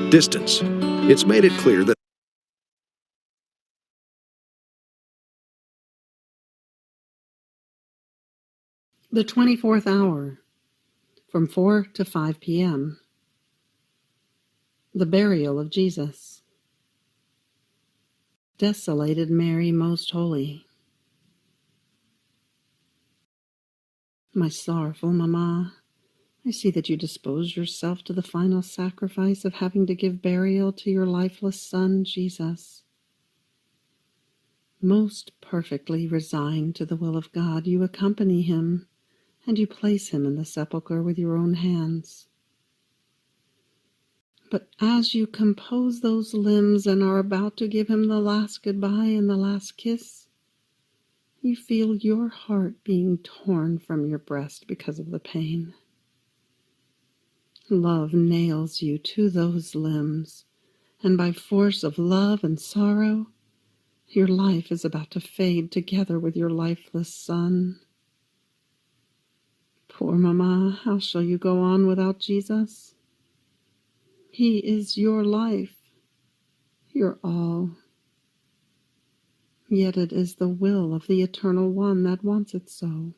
distance. It's made it clear that the 24th hour, from 4 to 5 p.m., the burial of Jesus. Desolated Mary, most holy. My sorrowful Mamma, I see that you dispose yourself to the final sacrifice of having to give burial to your lifeless Son, Jesus. Most perfectly resigned to the will of God, you accompany him, and you place him in the sepulchre with your own hands. But as you compose those limbs and are about to give him the last goodbye and the last kiss, you feel your heart being torn from your breast because of the pain. Love nails you to those limbs, and by force of love and sorrow, your life is about to fade together with your lifeless Son. Poor Mamma, how shall you go on without Jesus? He is your life, your all. Yet it is the will of the Eternal One that wants it so.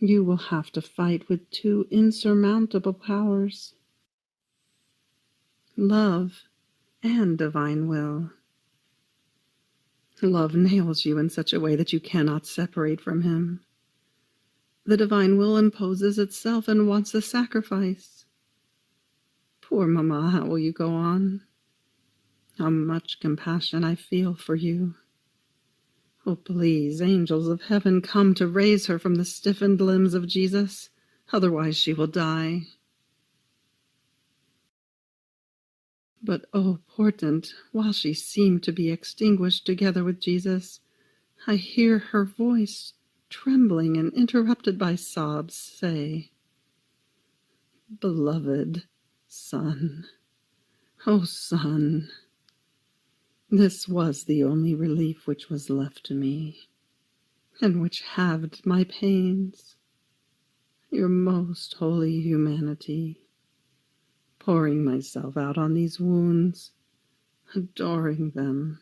You will have to fight with two insurmountable powers, love and divine will. Love nails you in such a way that you cannot separate from him. The divine will imposes itself and wants a sacrifice. Poor Mamma, how will you go on? How much compassion I feel for you. Oh, please, angels of heaven, come to raise her from the stiffened limbs of Jesus, otherwise she will die. But, oh, portent, while she seemed to be extinguished together with Jesus, I hear her voice, trembling and interrupted by sobs, say, "Beloved Son, oh Son, this was the only relief which was left to me, and which halved my pains, your most holy humanity, pouring myself out on these wounds, adoring them,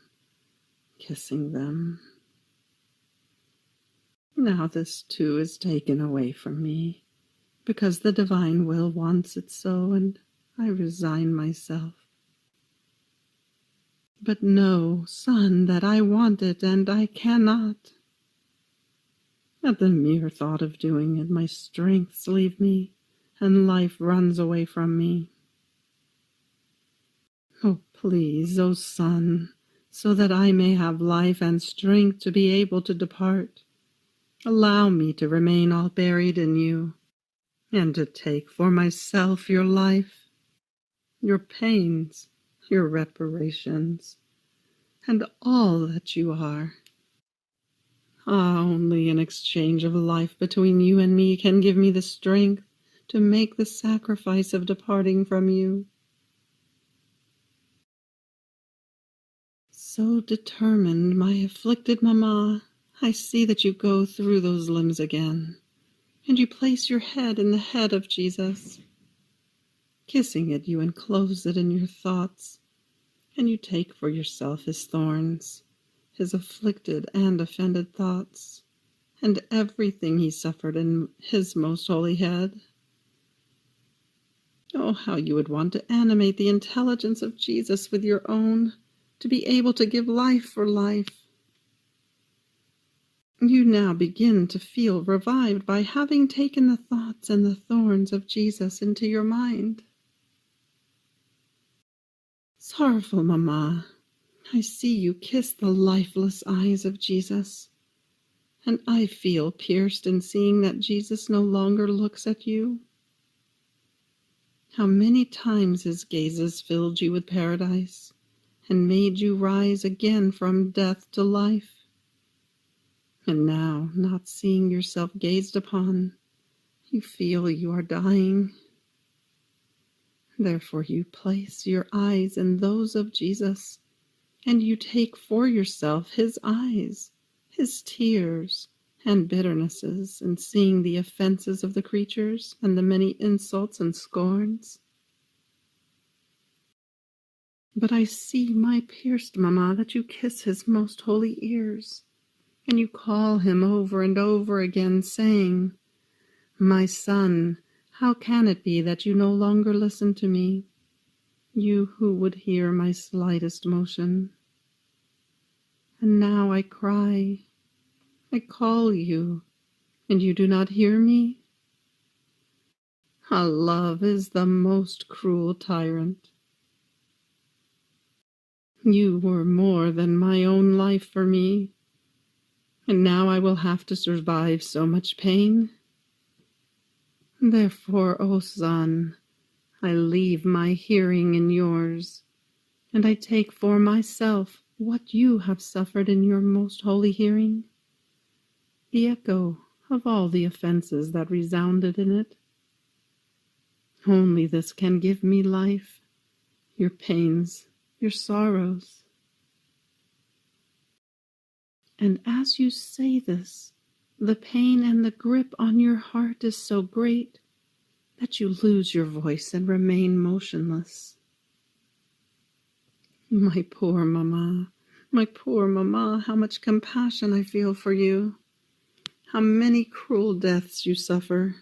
kissing them. Now this too is taken away from me, because the divine will wants it so, and I resign myself. But know, Son, that I want it, and I cannot. At the mere thought of doing it, my strengths leave me, and life runs away from me. Oh, please, oh Son, so that I may have life and strength to be able to depart, allow me to remain all buried in you, and to take for myself your life, your pains, your reparations, and all that you are. Ah, only an exchange of life between you and me can give me the strength to make the sacrifice of departing from you. So determined, my afflicted Mamma, I see that you go through those limbs again, and you place your head in the head of Jesus. Kissing it, you enclose it in your thoughts, and you take for yourself his thorns, his afflicted and offended thoughts, and everything he suffered in his most holy head. Oh, how you would want to animate the intelligence of Jesus with your own, to be able to give life for life. You now begin to feel revived by having taken the thoughts and the thorns of Jesus into your mind. Sorrowful Mamma, I see you kiss the lifeless eyes of Jesus, and I feel pierced in seeing that Jesus no longer looks at you. How many times his gazes filled you with paradise, and made you rise again from death to life. And now, not seeing yourself gazed upon, you feel you are dying. Therefore you place your eyes in those of Jesus, and you take for yourself his eyes, his tears, and bitternesses in seeing the offenses of the creatures and the many insults and scorns. But I see, my pierced mamma, that you kiss his most holy ears, and you call him over and over again, saying, "My son, how can it be that you no longer listen to me, you who would hear my slightest motion?" And now I cry, I call you, and you do not hear me? Ah, love is the most cruel tyrant. You were more than my own life for me, and now I will have to survive so much pain. Therefore, O son, I leave my hearing in yours, and I take for myself what you have suffered in your most holy hearing, the echo of all the offenses that resounded in it. Only this can give me life, your pains, your sorrows. And as you say this, the pain and the grip on your heart is so great that you lose your voice and remain motionless. My poor mamma, how much compassion I feel for you. How many cruel deaths you suffer.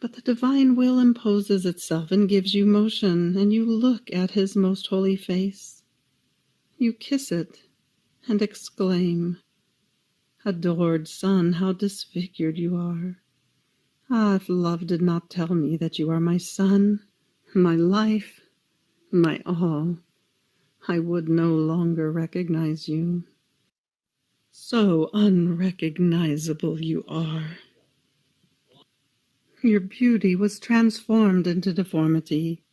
But the divine will imposes itself and gives you motion, and you look at his most holy face. You kiss it and exclaim, "Adored son, how disfigured you are! Ah, if love did not tell me that you are my son, my life, my all, I would no longer recognize you. So unrecognizable you are. Your beauty was transformed into deformity,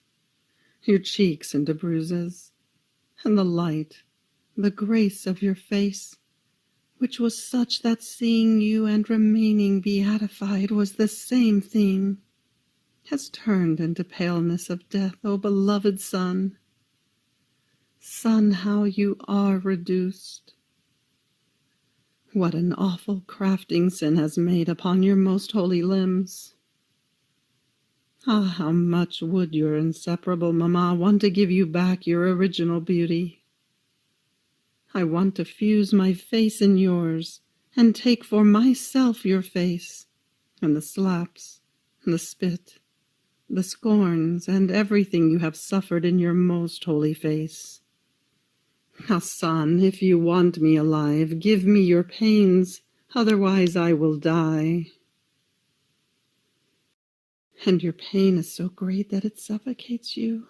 your cheeks into bruises, and the light, the grace of your face, which was such that seeing you and remaining beatified was the same thing, has turned into paleness of death, O beloved son. Son, how you are reduced! What an awful crafting sin has made upon your most holy limbs! Ah, how much would your inseparable mamma want to give you back your original beauty! I want to fuse my face in yours, and take for myself your face, and the slaps, and the spit, the scorns, and everything you have suffered in your most holy face. Now, son, if you want me alive, give me your pains, otherwise I will die. And your pain is so great that it suffocates you.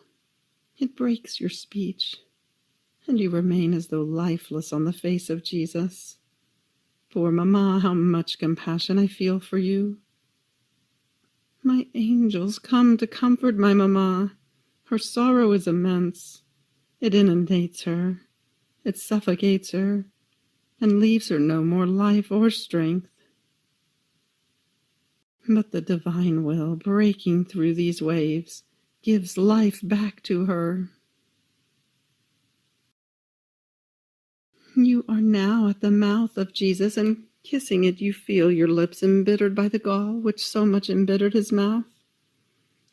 It breaks your speech, and you remain as though lifeless on the face of Jesus. Poor mamma, how much compassion I feel for you. My angels, come to comfort my mamma. Her sorrow is immense. It inundates her. It suffocates her, and leaves her no more life or strength. But the divine will, breaking through these waves, gives life back to her. You are now at the mouth of Jesus, and kissing it you feel your lips embittered by the gall which so much embittered his mouth.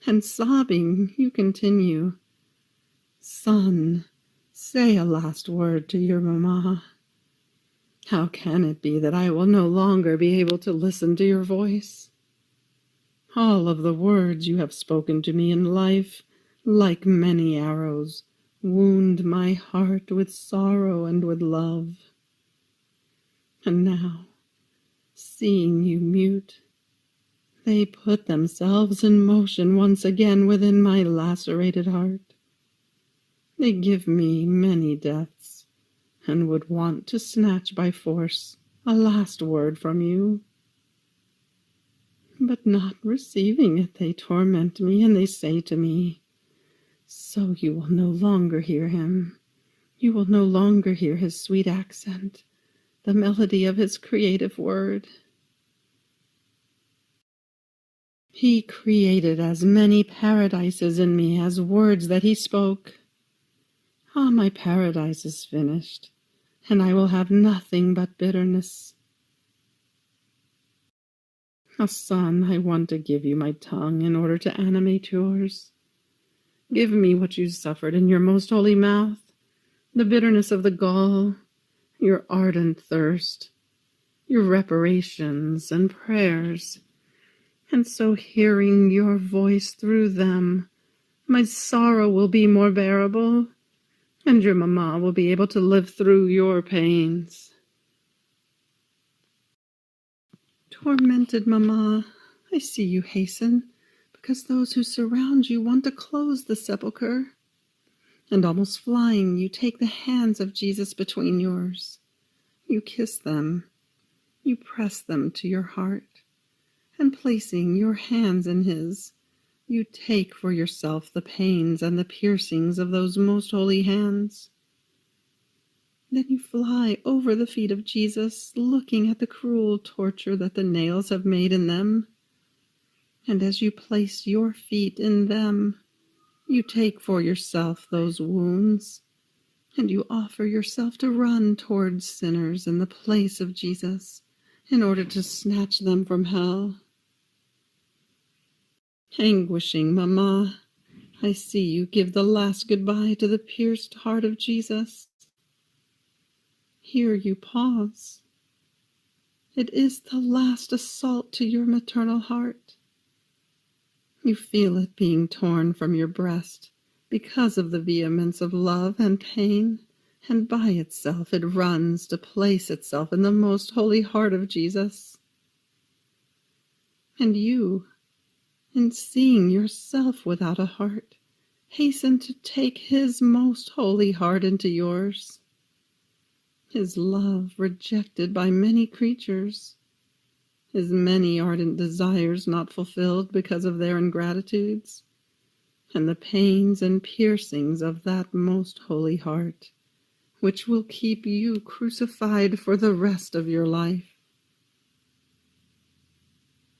And sobbing, you continue, "Son, say a last word to your mamma. How can it be that I will no longer be able to listen to your voice? All of the words you have spoken to me in life, like many arrows, wound my heart with sorrow and with love. And now, seeing you mute, they put themselves in motion once again within my lacerated heart. They give me many deaths, and would want to snatch by force a last word from you. But not receiving it, they torment me, and they say to me, 'So you will no longer hear him. You will no longer hear his sweet accent, the melody of his creative word.' He created as many paradises in me as words that he spoke. Ah, my paradise is finished, and I will have nothing but bitterness. Ah, son, I want to give you my tongue in order to animate yours. Give me what you suffered in your most holy mouth, the bitterness of the gall, your ardent thirst, your reparations and prayers, and so hearing your voice through them, my sorrow will be more bearable, and your mamma will be able to live through your pains. Tormented mamma, I see you hasten, because those who surround you want to close the sepulchre. And almost flying, you take the hands of Jesus between yours. You kiss them, you press them to your heart, and placing your hands in his, you take for yourself the pains and the piercings of those most holy hands. Then you fly over the feet of Jesus, looking at the cruel torture that the nails have made in them. And as you place your feet in them, you take for yourself those wounds, and you offer yourself to run towards sinners in the place of Jesus in order to snatch them from hell. Anguishing mamma, I see you give the last goodbye to the pierced heart of Jesus. Here you pause. It is the last assault to your maternal heart. You feel it being torn from your breast because of the vehemence of love and pain, and by itself it runs to place itself in the most holy heart of Jesus. And you, in seeing yourself without a heart, hasten to take his most holy heart into yours. His love rejected by many creatures, his many ardent desires not fulfilled because of their ingratitudes, and the pains and piercings of that most holy heart, which will keep you crucified for the rest of your life.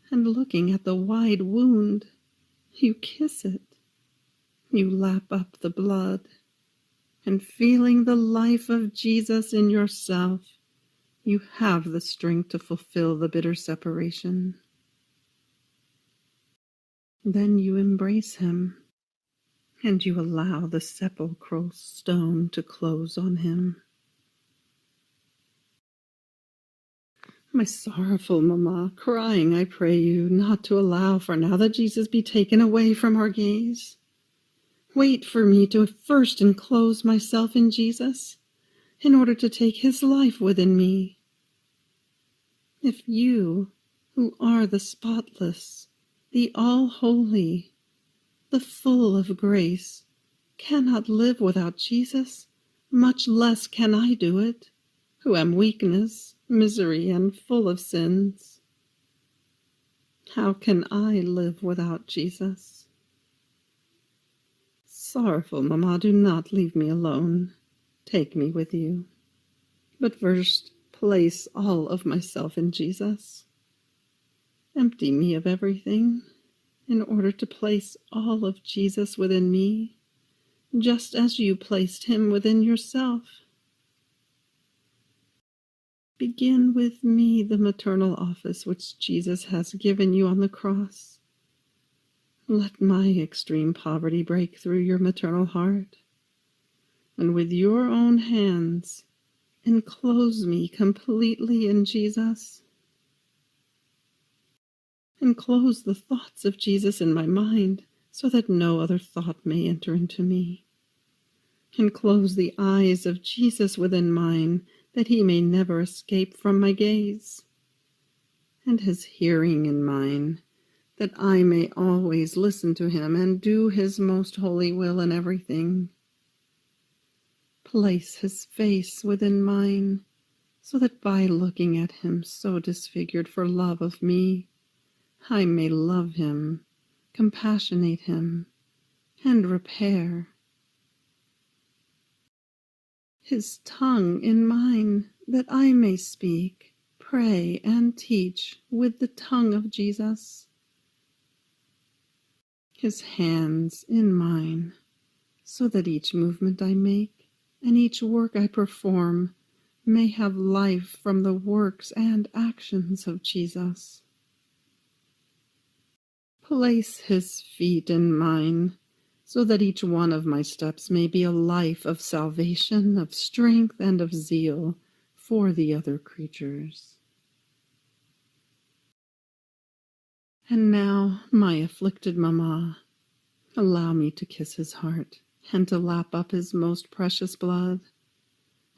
And looking at the wide wound, you kiss it, you lap up the blood, and feeling the life of Jesus in yourself, you have the strength to fulfill the bitter separation. Then you embrace him, and you allow the sepulchral stone to close on him. My sorrowful mamma, crying, I pray you not to allow for now that Jesus be taken away from our gaze. Wait for me to first enclose myself in Jesus, in order to take his life within me. If you, who are the spotless, the all-holy, the full of grace, cannot live without Jesus, much less can I do it, who am weakness, misery, and full of sins. How can I live without Jesus? Sorrowful mamma, do not leave me alone. Take me with you. But first, place all of myself in Jesus. Empty me of everything, in order to place all of Jesus within me, just as you placed him within yourself. Begin with me the maternal office which Jesus has given you on the cross. Let my extreme poverty break through your maternal heart, and with your own hands, enclose me completely in Jesus. Enclose the thoughts of Jesus in my mind, so that no other thought may enter into me. Enclose the eyes of Jesus within mine, that he may never escape from my gaze, and his hearing in mine, that I may always listen to him and do his most holy will in everything. Place his face within mine, so that by looking at him so disfigured for love of me, I may love him, compassionate him, and repair. His tongue in mine, that I may speak, pray, and teach with the tongue of Jesus. His hands in mine, so that each movement I make and each work I perform may have life from the works and actions of Jesus. Place his feet in mine, so that each one of my steps may be a life of salvation, of strength, and of zeal for the other creatures. And now, my afflicted mamma, allow me to kiss his heart, and to lap up his most precious blood,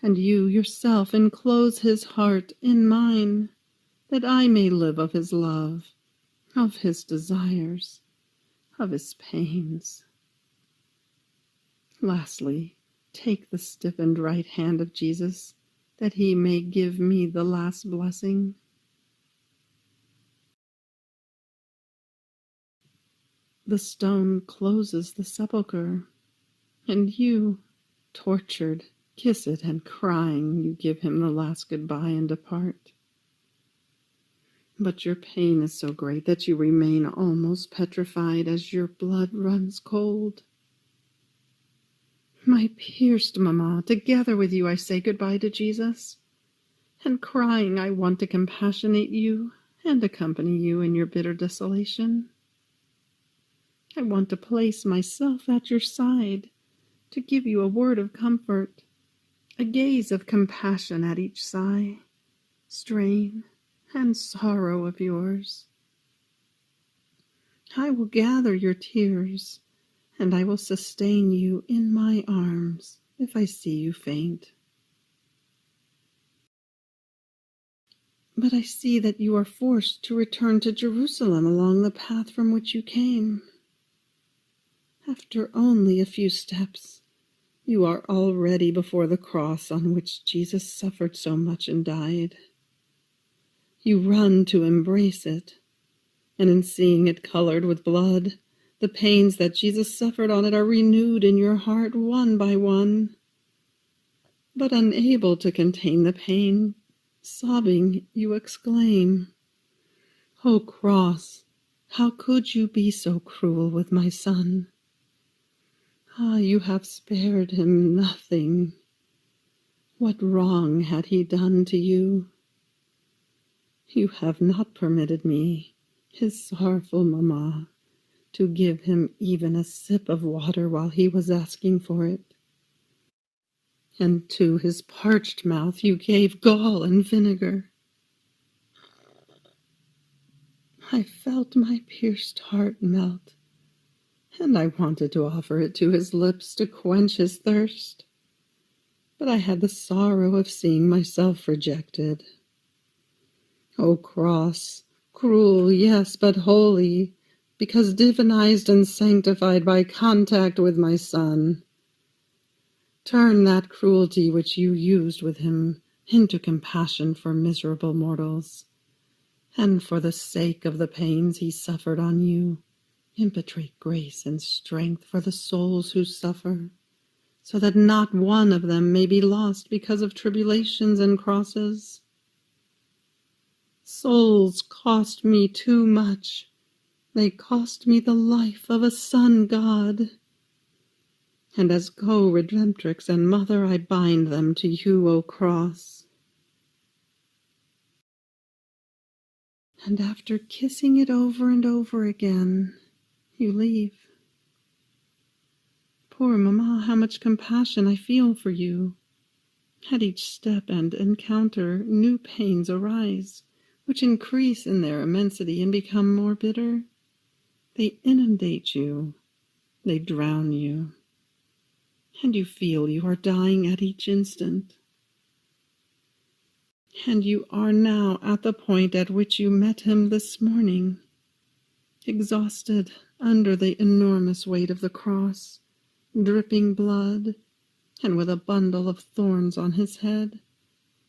and you yourself enclose his heart in mine, that I may live of his love, of his desires, of his pains. Lastly, take the stiffened right hand of Jesus, that he may give me the last blessing. The stone closes the sepulchre, and you, tortured, kiss it, and crying, you give him the last goodbye and depart. But your pain is so great that you remain almost petrified as your blood runs cold. My pierced mamma, together with you I say goodbye to Jesus, and crying I want to compassionate you and accompany you in your bitter desolation. I want to place myself at your side, to give you a word of comfort, a gaze of compassion at each sigh, strain, and sorrow of yours. I will gather your tears, and I will sustain you in my arms if I see you faint. But I see that you are forced to return to Jerusalem along the path from which you came. After only a few steps, you are already before the cross on which Jesus suffered so much and died. You run to embrace it, and in seeing it colored with blood, the pains that Jesus suffered on it are renewed in your heart one by one. But unable to contain the pain, sobbing, you exclaim, "O cross, how could you be so cruel with my son? Ah, you have spared him nothing. What wrong had he done to you? You have not permitted me, his sorrowful mamma, to give him even a sip of water while he was asking for it. And to his parched mouth you gave gall and vinegar. I felt my pierced heart melt, and I wanted to offer it to his lips to quench his thirst. But I had the sorrow of seeing myself rejected. O cross, cruel, yes, but holy, because divinized and sanctified by contact with my Son. Turn that cruelty which you used with him into compassion for miserable mortals, and for the sake of the pains he suffered on you, impetrate grace and strength for the souls who suffer, so that not one of them may be lost because of tribulations and crosses. Souls cost me too much. They cost me the life of a son God. And as co-redemptrix and mother, I bind them to you, O cross. And after kissing it over and over again, you leave. Poor mamma, how much compassion I feel for you. At each step and encounter, new pains arise, which increase in their immensity and become more bitter. They inundate you, they drown you, and you feel you are dying at each instant. And you are now at the point at which you met him this morning, exhausted under the enormous weight of the cross, dripping blood, and with a bundle of thorns on his head,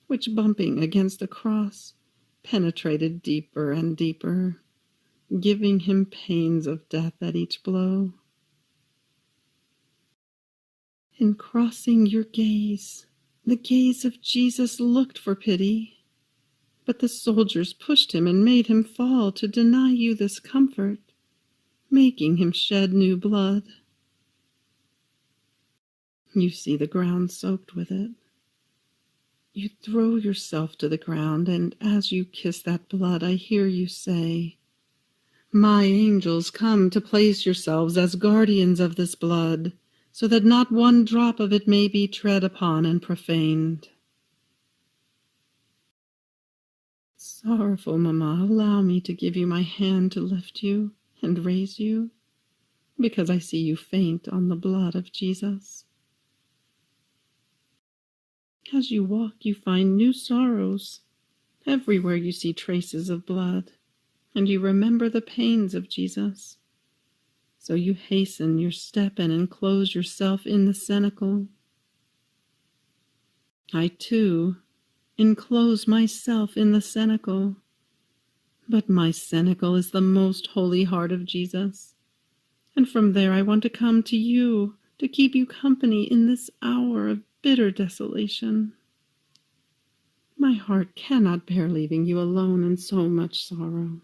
which, bumping against the cross, penetrated deeper and deeper, giving him pains of death at each blow. In crossing your gaze, the gaze of Jesus looked for pity, but the soldiers pushed him and made him fall to deny you this comfort, making him shed new blood. You see the ground soaked with it. You throw yourself to the ground, and as you kiss that blood, I hear you say, My angels, come to place yourselves as guardians of this blood, so that not one drop of it may be tread upon and profaned. Sorrowful Mamma, allow me to give you my hand to lift you and raise you, because I see you faint on the blood of Jesus. As you walk, you find new sorrows. Everywhere you see traces of blood, and you remember the pains of Jesus. So you hasten your step and enclose yourself in the cenacle. I, too, enclose myself in the cenacle. But my cenacle is the most holy heart of Jesus. And from there I want to come to you, to keep you company in this hour of bitter desolation. My heart cannot bear leaving you alone in so much sorrow.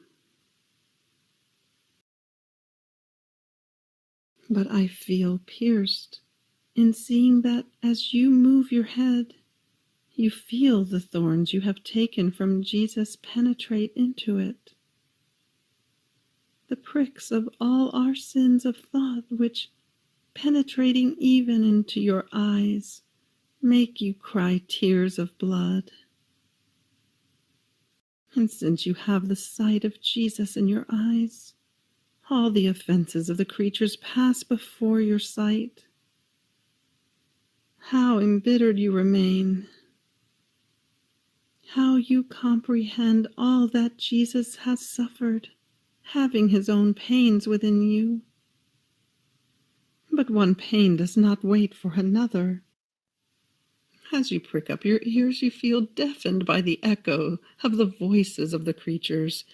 But I feel pierced in seeing that as you move your head, you feel the thorns you have taken from Jesus penetrate into it. The pricks of all our sins of thought which, penetrating even into your eyes, make you cry tears of blood. And since you have the sight of Jesus in your eyes, all the offenses of the creatures pass before your sight. How embittered you remain! How you comprehend all that Jesus has suffered, having his own pains within you. But one pain does not wait for another. As you prick up your ears, you feel deafened by the echo of the voices of the creatures,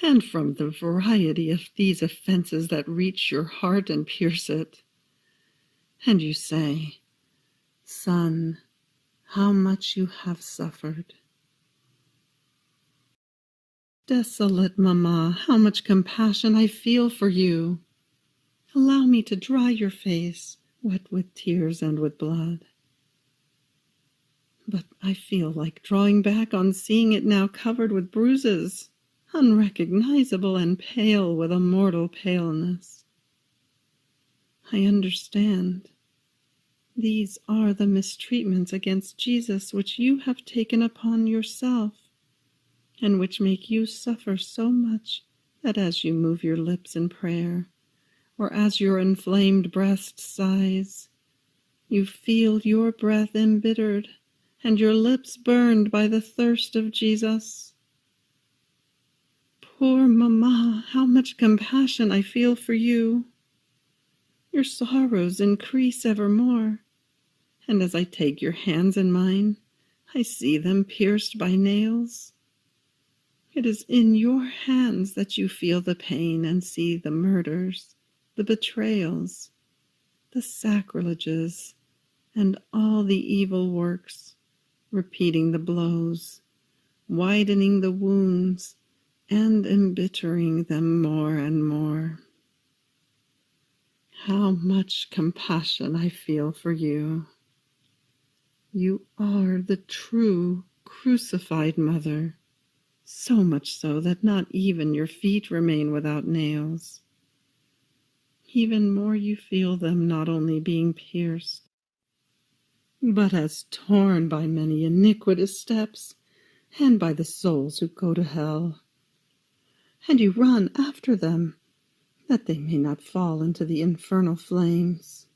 and from the variety of these offenses that reach your heart and pierce it. And you say, Son, how much you have suffered. Desolate Mamma, how much compassion I feel for you. Allow me to dry your face, wet with tears and with blood. But I feel like drawing back on seeing it now covered with bruises, unrecognizable and pale with a mortal paleness. I understand. These are the mistreatments against Jesus which you have taken upon yourself, and which make you suffer so much that as you move your lips in prayer, or as your inflamed breast sighs, you feel your breath embittered and your lips burned by the thirst of Jesus. Poor Mamma, how much compassion I feel for you. Your sorrows increase evermore, and as I take your hands in mine, I see them pierced by nails. It is in your hands that you feel the pain and see the murders, the betrayals, the sacrileges, and all the evil works, repeating the blows, widening the wounds, and embittering them more and more. How much compassion I feel for you. You are the true crucified Mother, so much so that not even your feet remain without nails. Even more you feel them not only being pierced, but as torn by many iniquitous steps, and by the souls who go to hell. And you run after them, that they may not fall into the infernal flames.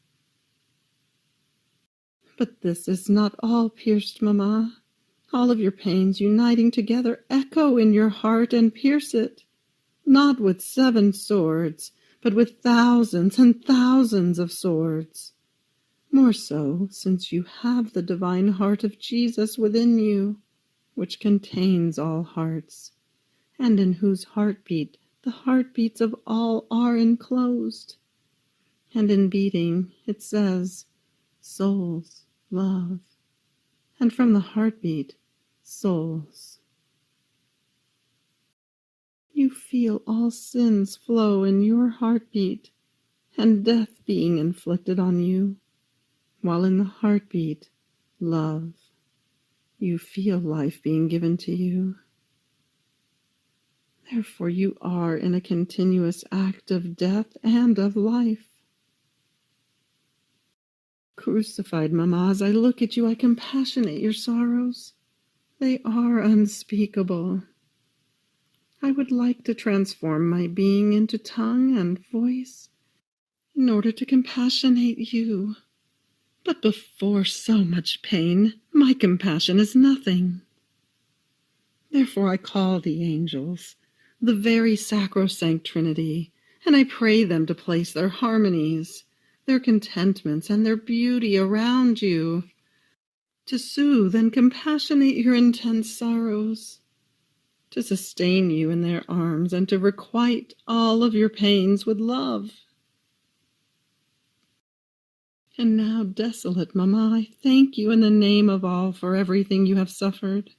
But this is not all, pierced Mamma. All of your pains uniting together echo in your heart and pierce it, not with 7 swords, but with thousands and thousands of swords. More so, since you have the divine heart of Jesus within you, which contains all hearts, and in whose heartbeat the heartbeats of all are enclosed. And in beating, it says, souls, love. And from the heartbeat, souls. You feel all sins flow in your heartbeat, and death being inflicted on you, while in the heartbeat, love. You feel life being given to you. Therefore you are in a continuous act of death and of life. Crucified Mamma, as I look at you, I compassionate your sorrows. They are unspeakable. I would like to transform my being into tongue and voice in order to compassionate you. But before so much pain, my compassion is nothing. Therefore I call the angels, the very sacrosanct Trinity, and I pray them to place their harmonies, their contentments, and their beauty around you, to soothe and compassionate your intense sorrows, to sustain you in their arms, and to requite all of your pains with love. And now, desolate Mamma, I thank you in the name of all for everything you have suffered.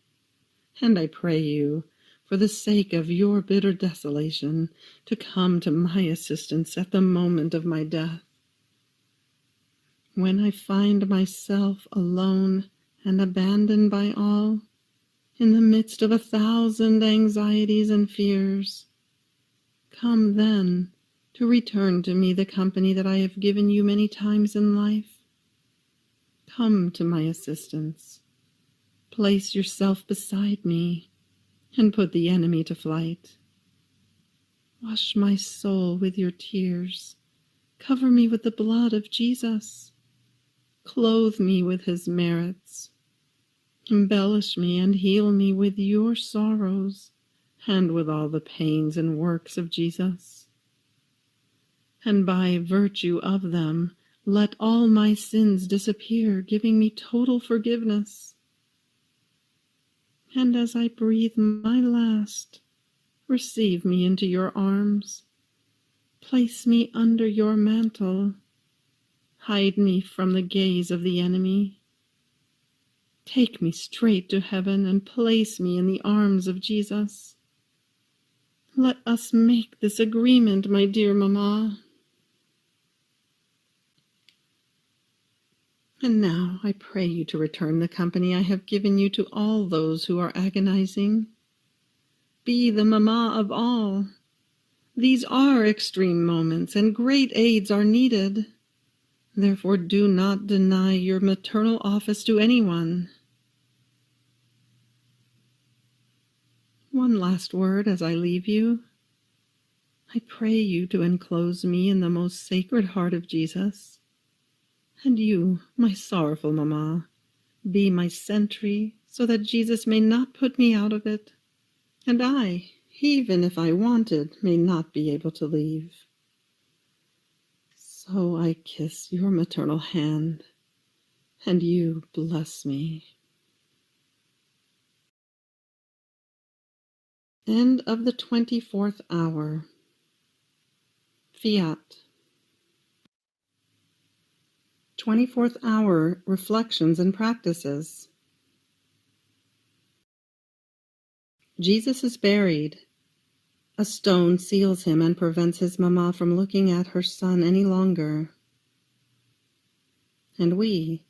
And I pray you, for the sake of your bitter desolation, to come to my assistance at the moment of my death. When I find myself alone and abandoned by all, in the midst of 1,000 anxieties and fears, come then to return to me the company that I have given you many times in life. Come to my assistance. Place yourself beside me and put the enemy to flight. Wash my soul with your tears. Cover me with the blood of Jesus. Clothe me with his merits. Embellish me and heal me with your sorrows and with all the pains and works of Jesus. And by virtue of them, let all my sins disappear, giving me total forgiveness. And as I breathe my last, receive me into your arms. Place me under your mantle. Hide me from the gaze of the enemy. Take me straight to heaven and place me in the arms of Jesus. Let us make this agreement, my dear Mamma. And now I pray you to return the company I have given you to all those who are agonizing. Be the Mamma of all. These are extreme moments, and great aids are needed. Therefore do not deny your maternal office to anyone. One last word as I leave you. I pray you to enclose me in the most sacred heart of Jesus. And you, my sorrowful Mamma, be my sentry, so that Jesus may not put me out of it, and I, even if I wanted, may not be able to leave. So I kiss your maternal hand, and you bless me. End of the 24th hour. Fiat. 24th hour reflections and practices. Jesus is buried. A stone seals him and prevents his Mamma from looking at her son any longer. And we,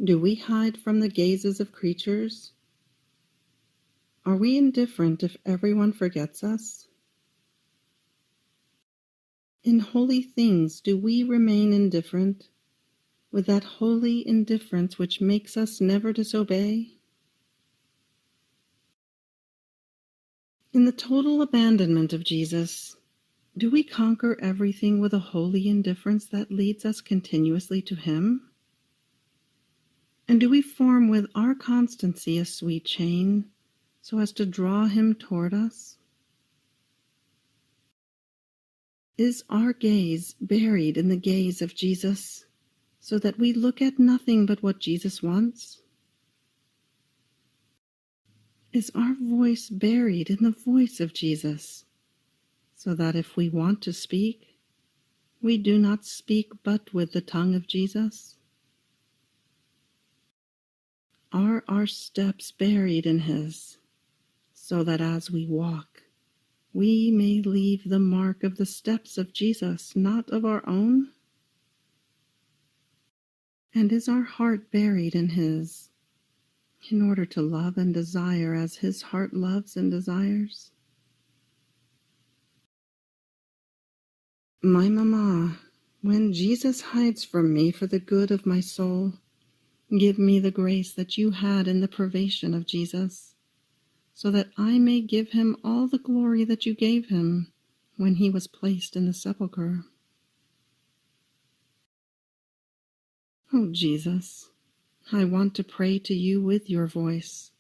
do we hide from the gazes of creatures? Are we indifferent if everyone forgets us? In holy things, do we remain indifferent, with that holy indifference which makes us never disobey? In the total abandonment of Jesus, do we conquer everything with a holy indifference that leads us continuously to him? And do we form with our constancy a sweet chain, so as to draw him toward us? Is our gaze buried in the gaze of Jesus, so that we look at nothing but what Jesus wants? Is our voice buried in the voice of Jesus, so that if we want to speak, we do not speak but with the tongue of Jesus? Are our steps buried in his, so that as we walk, we may leave the mark of the steps of Jesus, not of our own? And is our heart buried in his, in order to love and desire as his heart loves and desires? My mamma, when Jesus hides from me for the good of my soul, give me the grace that you had in the privation of Jesus, so that I may give him all the glory that you gave him when he was placed in the sepulchre. Oh, Jesus, I want to pray to you with your voice.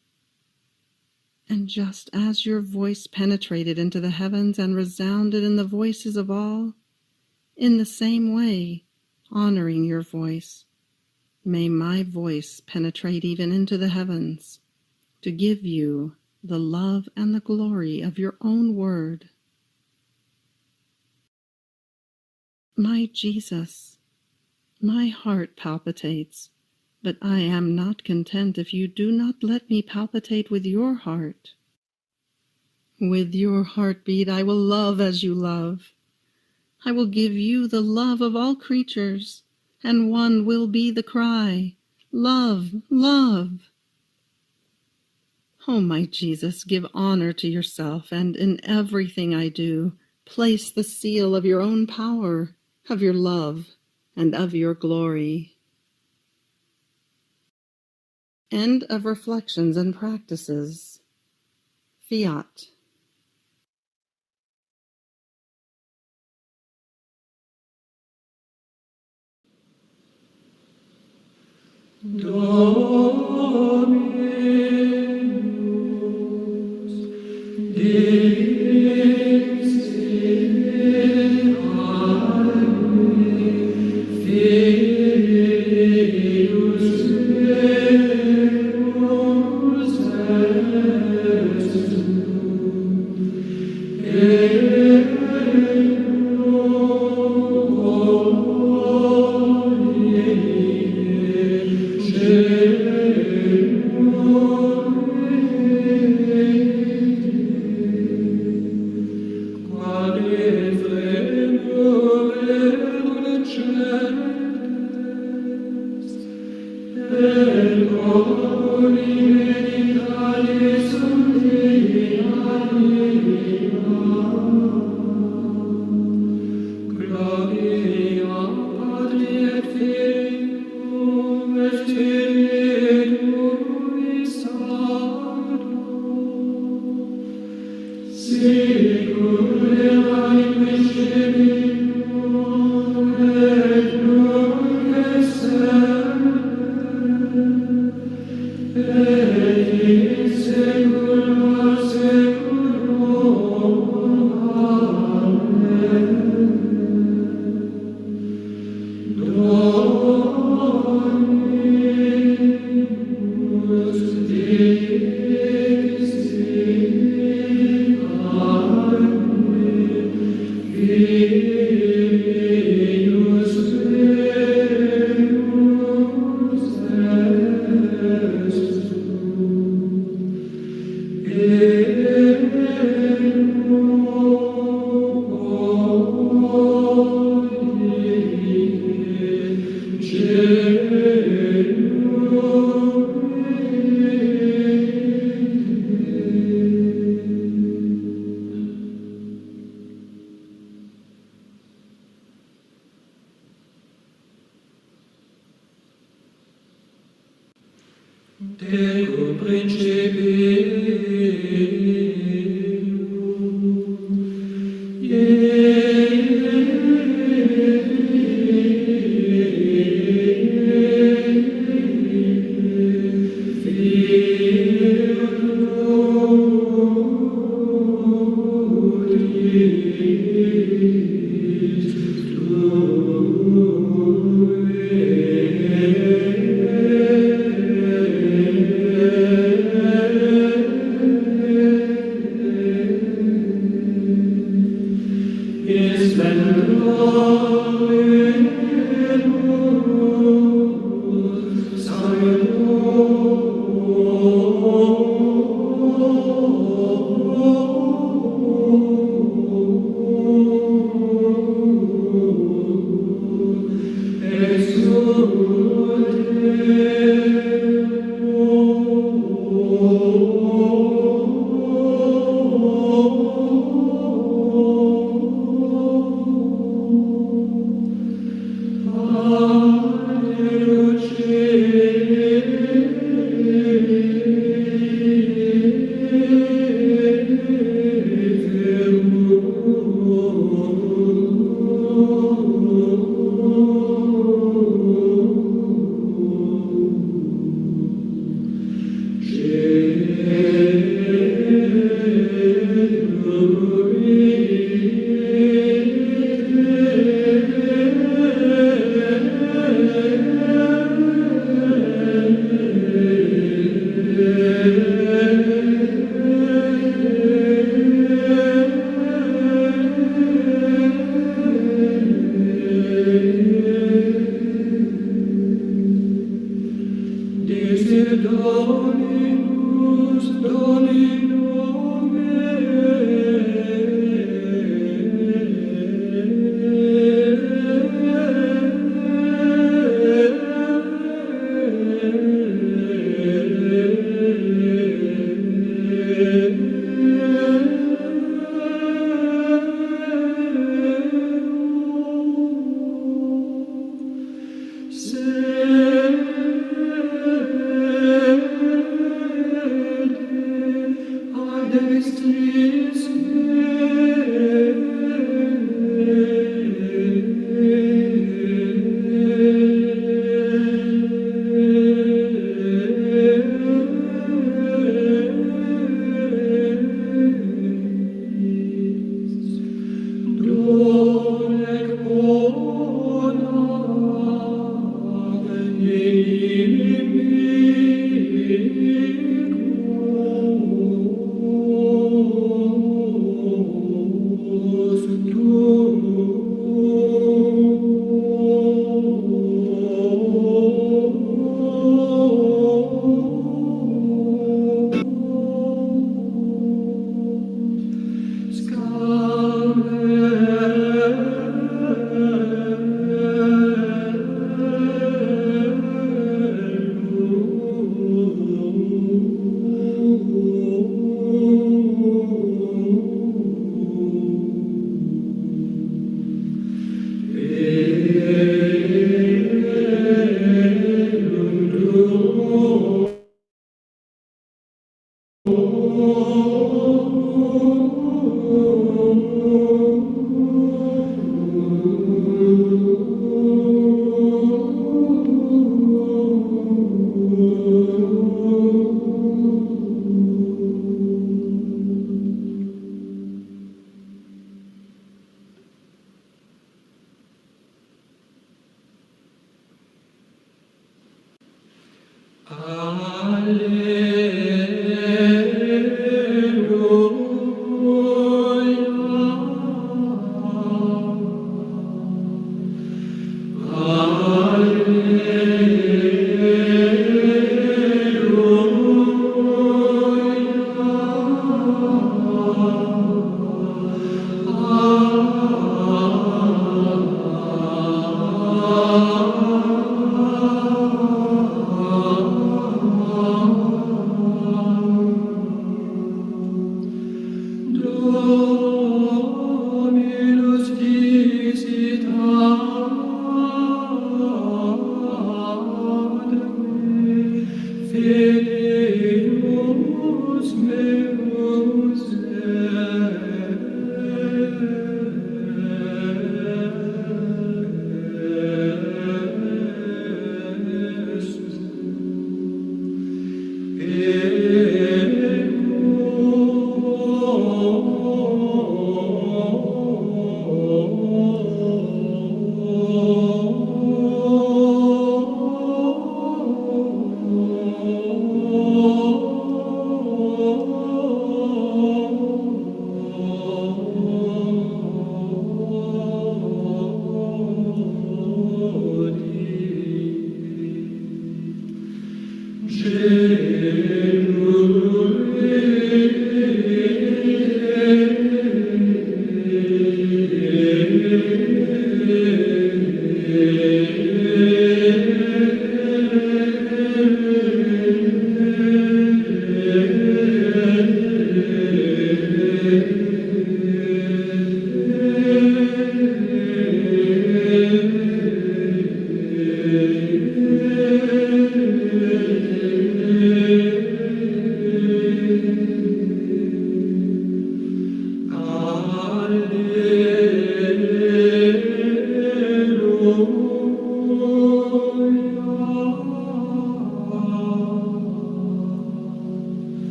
And just as your voice penetrated into the heavens and resounded in the voices of all, in the same way, honoring your voice, may my voice penetrate even into the heavens to give you the love and the glory of your own word. My Jesus, my heart palpitates, but I am not content if you do not let me palpitate with your heart. With your heartbeat I will love as you love. I will give you the love of all creatures, and one will be the cry, love, love. Oh, my Jesus, give honor to yourself, and in everything I do, place the seal of your own power, of your love, and of your glory. End of Reflections and Practices. Fiat.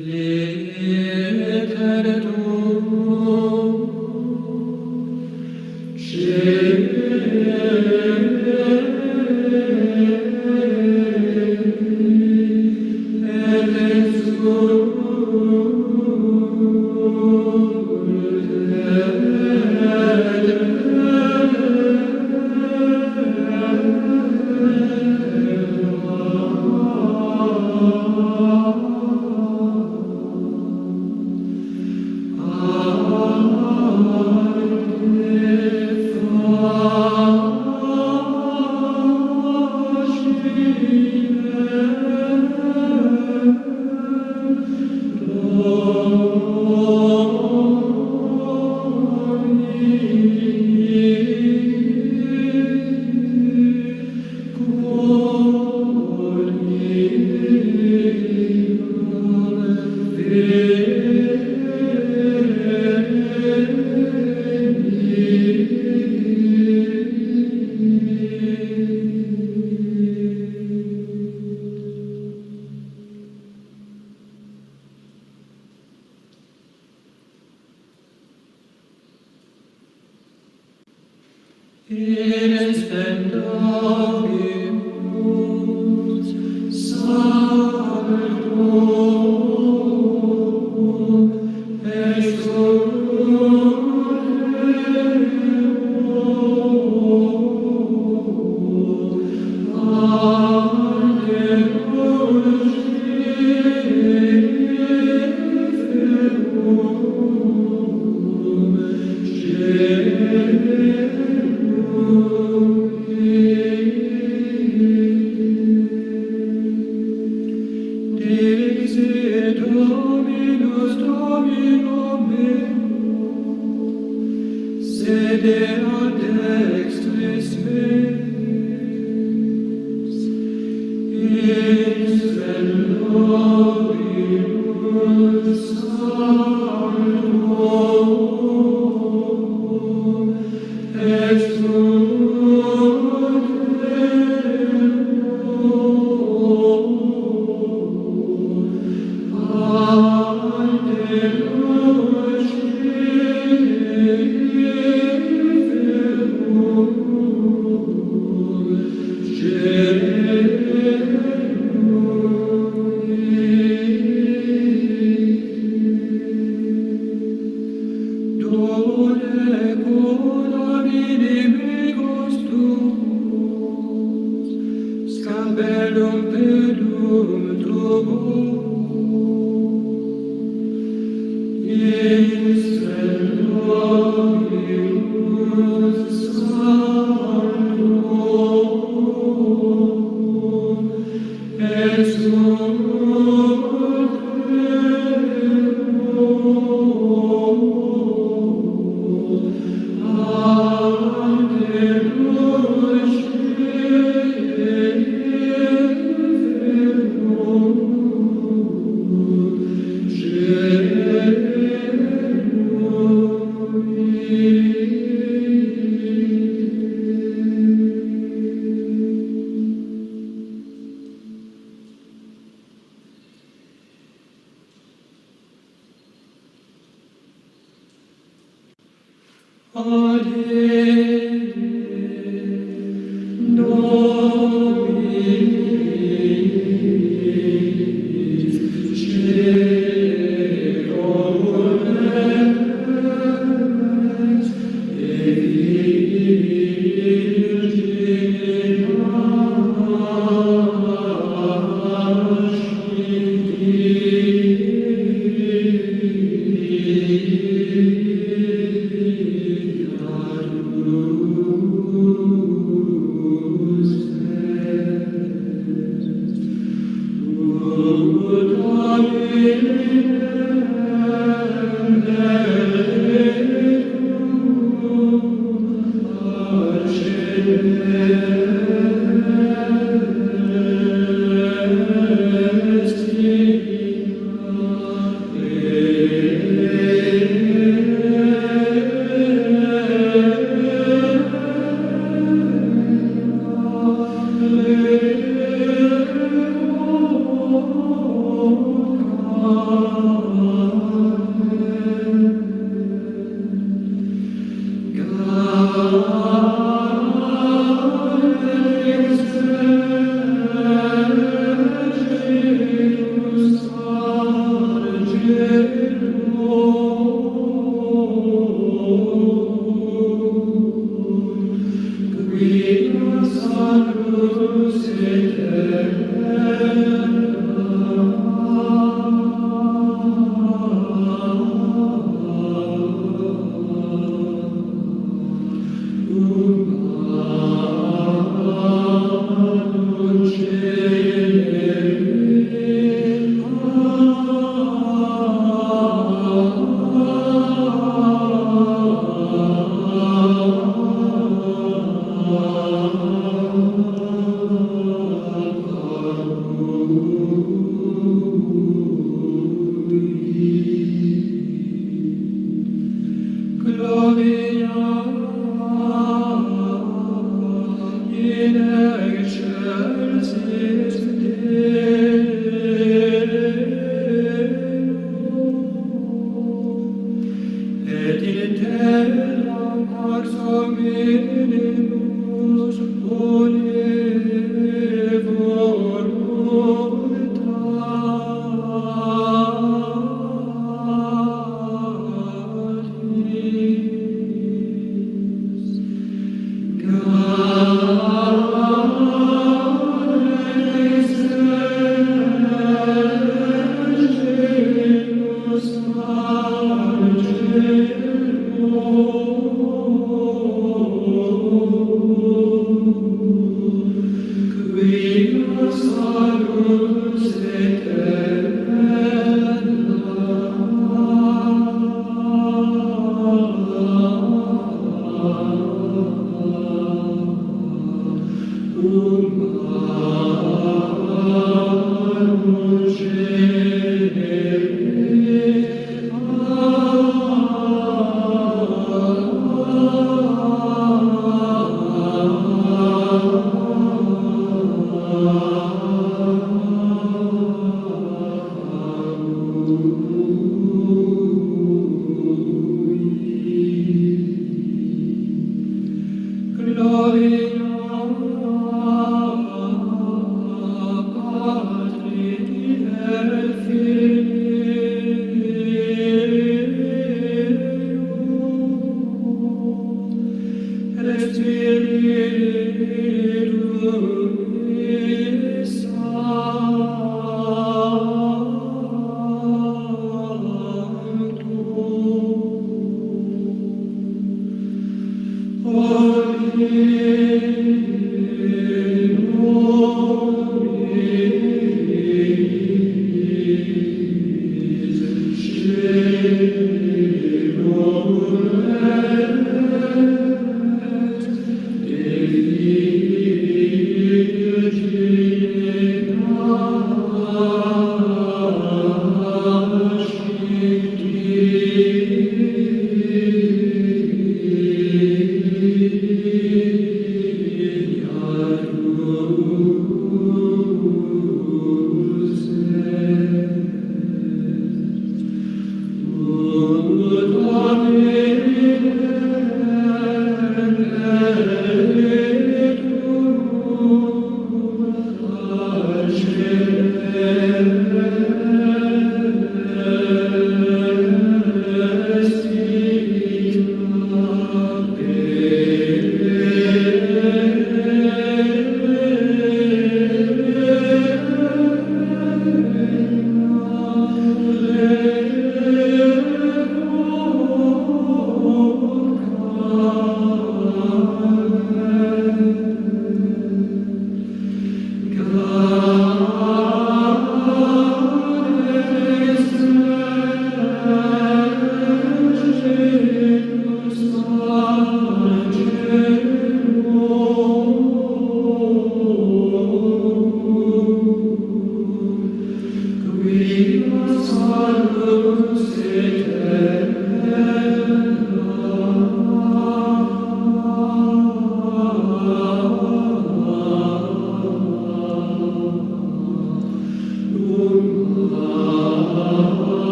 Let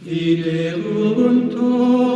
Viderunt omnes,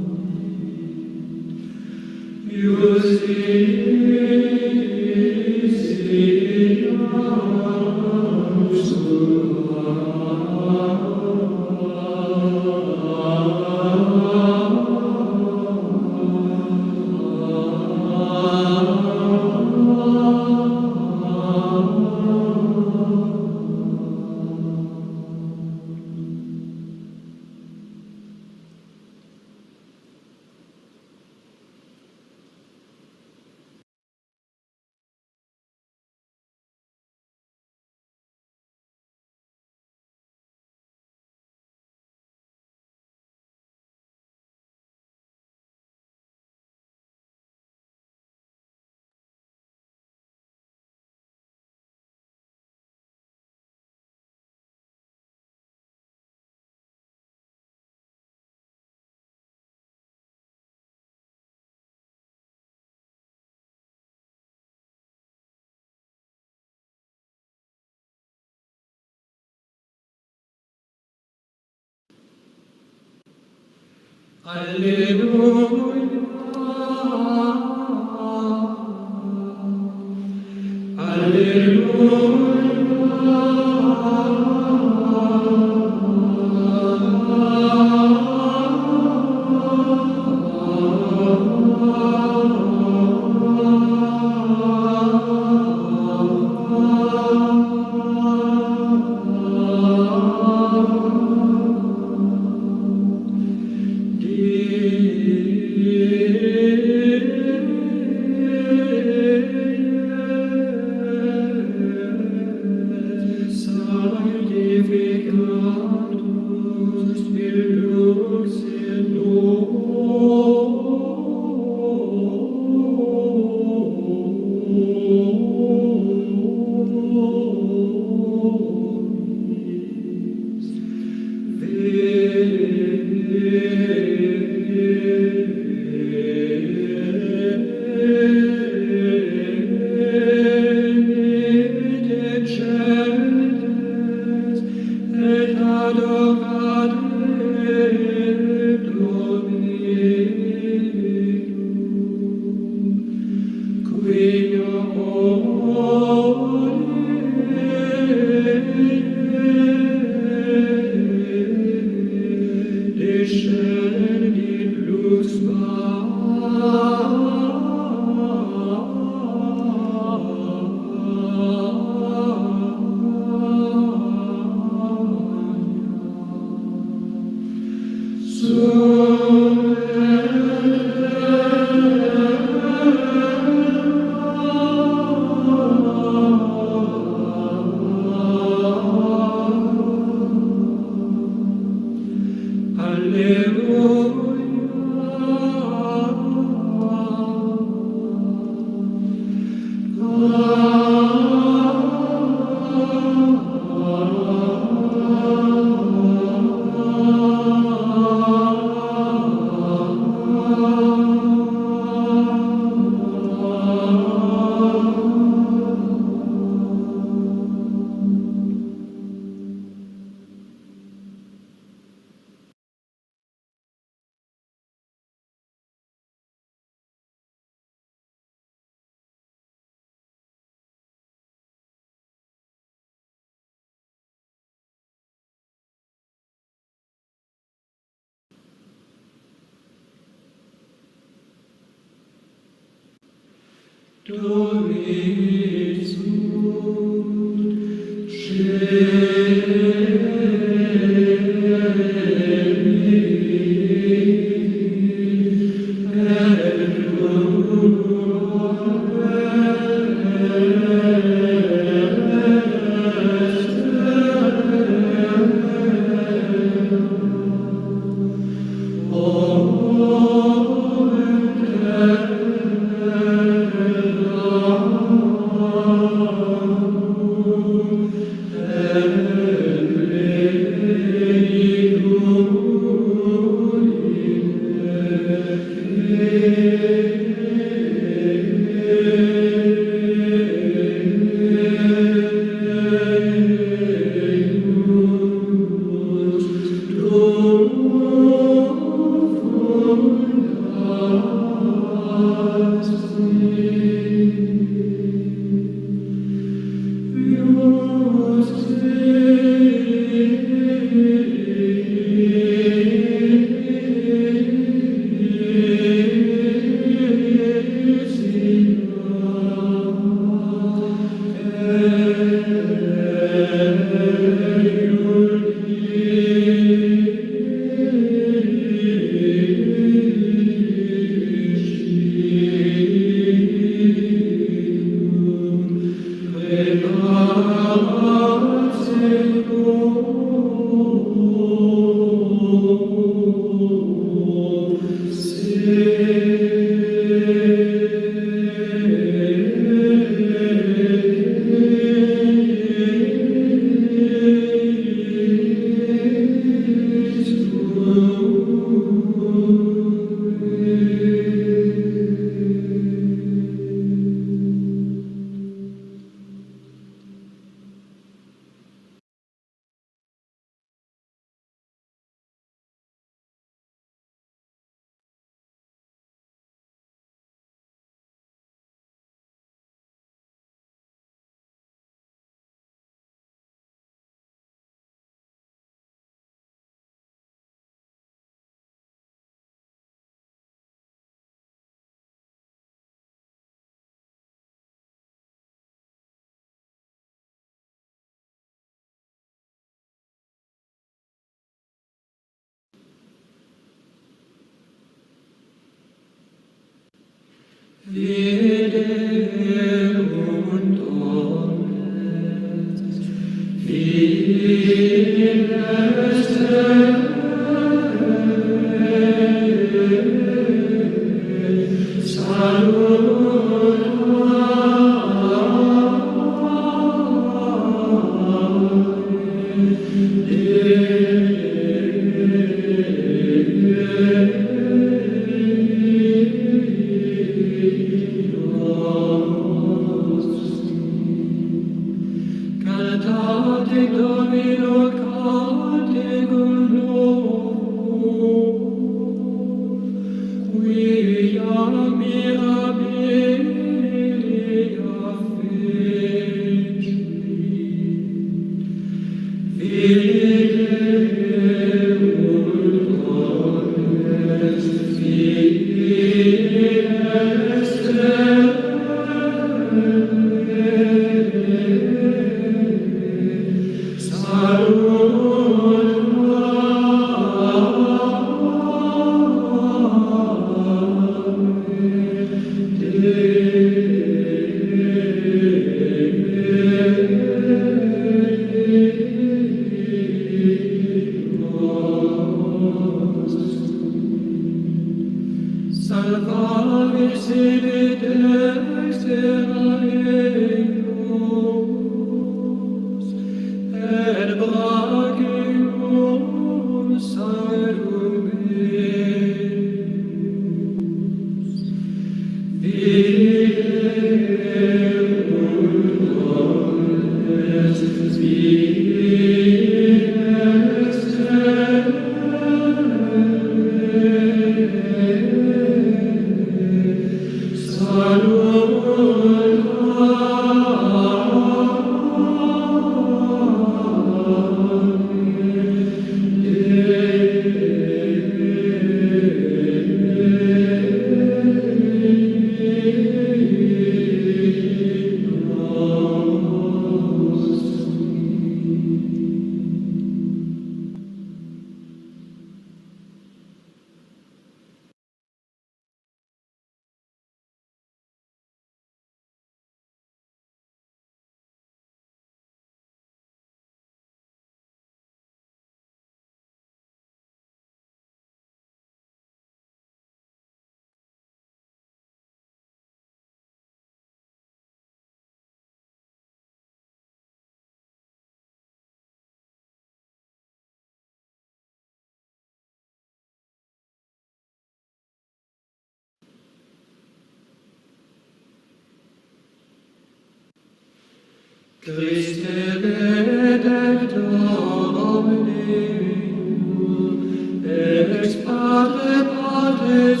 Christe redemptor omnium, ex parte partes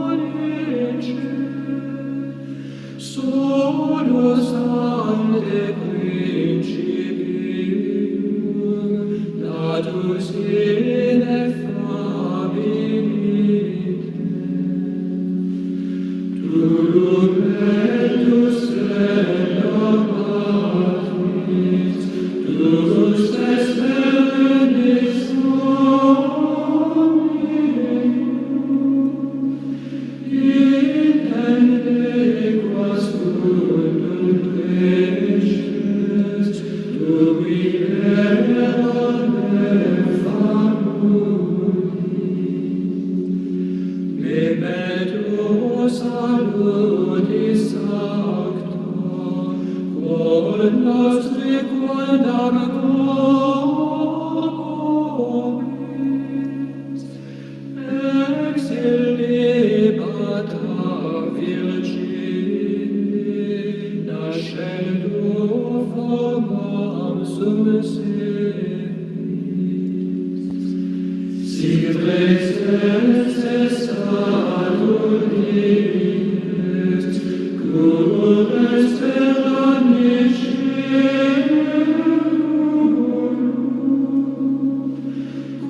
unice, solus ante principium, natus ineffabilis, tuum etus patris, tuus es venis omnium, quas mundum cresces, tui erame famulis, mementus salutis acta, quod nostri quondam comunis, ex illibata Virgine, nascendo formam sum seris, sic preces adult dies, cum est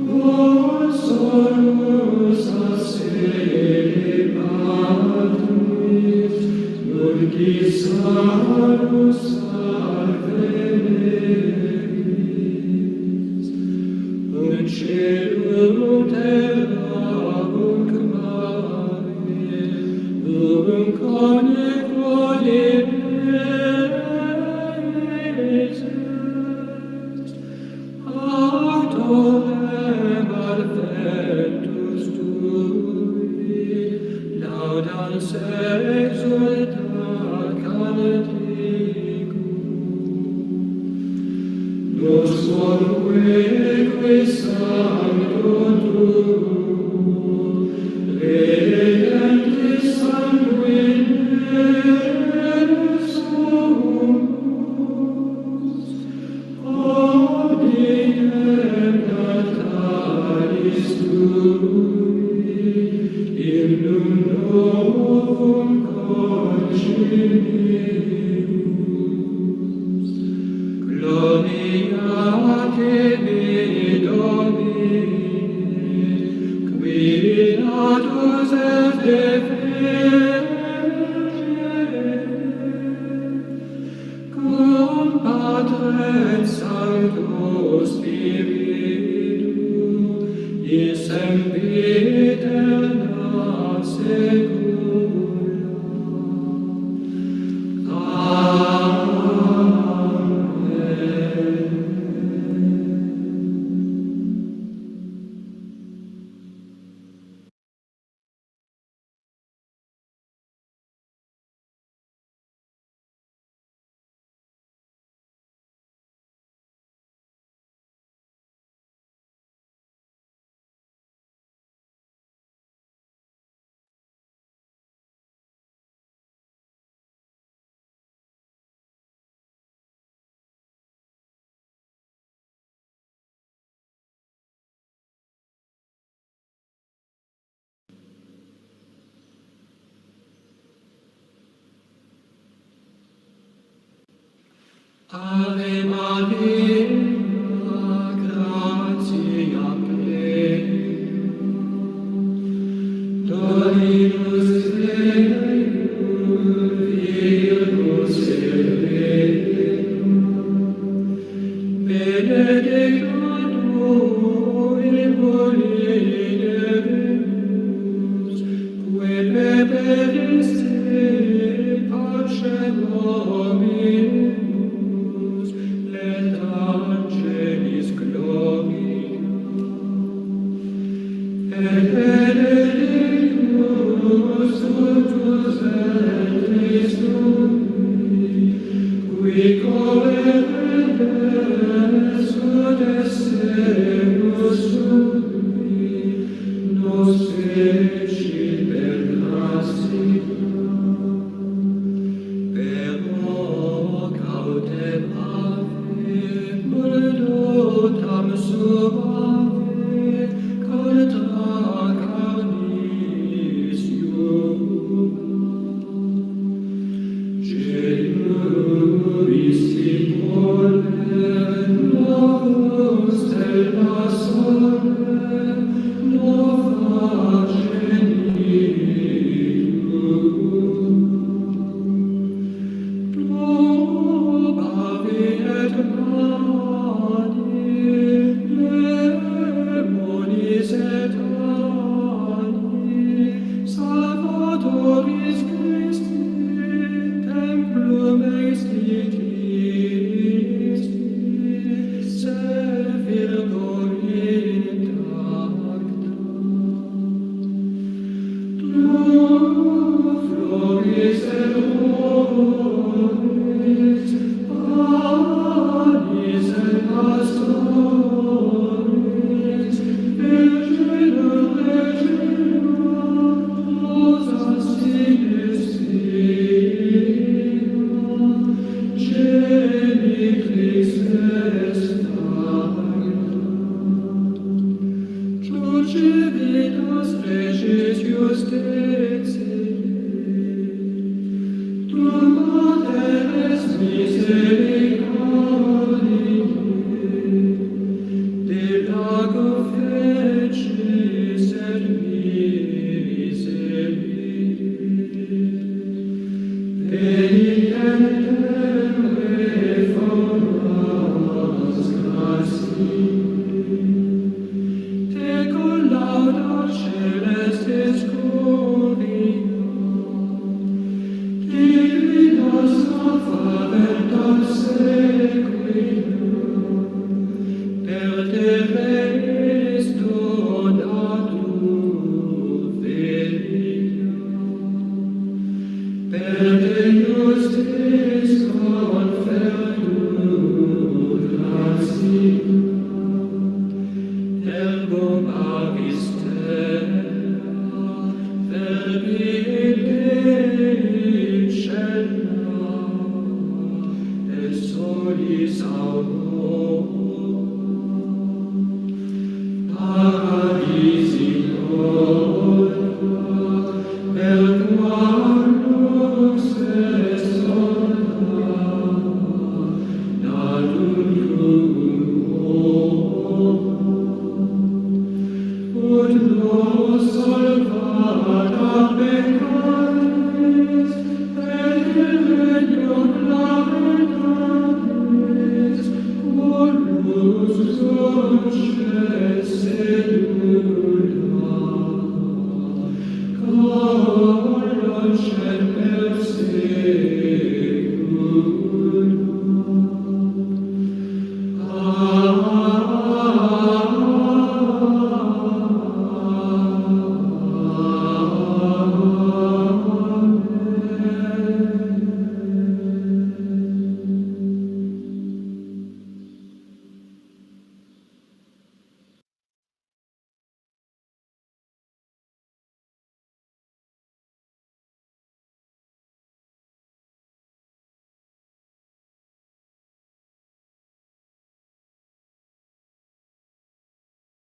quod solus a sede patris, nunquis salus salveris, un celum terra nos quoque sancto tuo, redemptis sanguine sumus, ordinem natalis tui, in novum congenius. Gloria Tibi, Domine, qui natus et cum Patre et Sancto Spiritu, in sempiterna saecula. Ave Maria, gratia plena, Dominus tecum, Virgus Serenum, benedicta tu in mulieribus, que peperiste pacem hominibus, et angelis gloria. Et benedictus fructus ventris tui, qui coerendes ut essemus sui, nos fecit per gratia. Pero cautem ave, multotam suave, contra carnis iuma. nobis aurorum